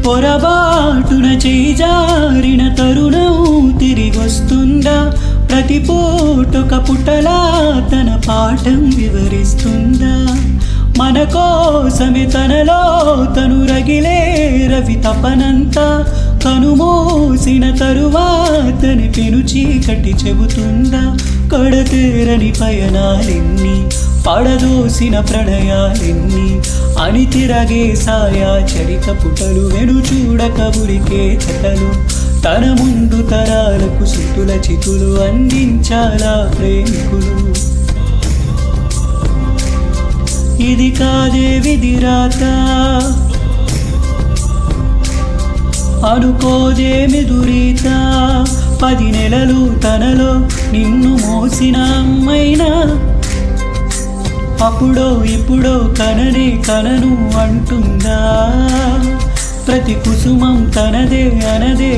పొరబాటున చేజారిన తరుణం తిరిగొస్తుందా? ప్రతి పూటొక పుటలా తన పాఠం వివరిస్తుందా? మన కోసమే తనలో తను రగిలే రవి తపనంతా కనుమూసిన తరువాతని పెను చీకటి చెబుతుందా? కడతేరని పయనాలెన్ని, పడదోసిన ప్రణయాలెన్ని, అని తిరగే సాయా చరిత పుటలు, వెను చూడక ఉరికే చెతలు, తన ముందు తరాలకు సుతుల చితులు అందించాలా ప్రేమికులు. ఇది కాదే విధిరాత, అనుకోదేమి దురీత, 10 నెలలు తనలో నిన్ను మోసిన అమ్మైనా అప్పుడో ఇప్పుడో కననే కనను అంటుందా? ప్రతి కుసుమం తనదే అనదే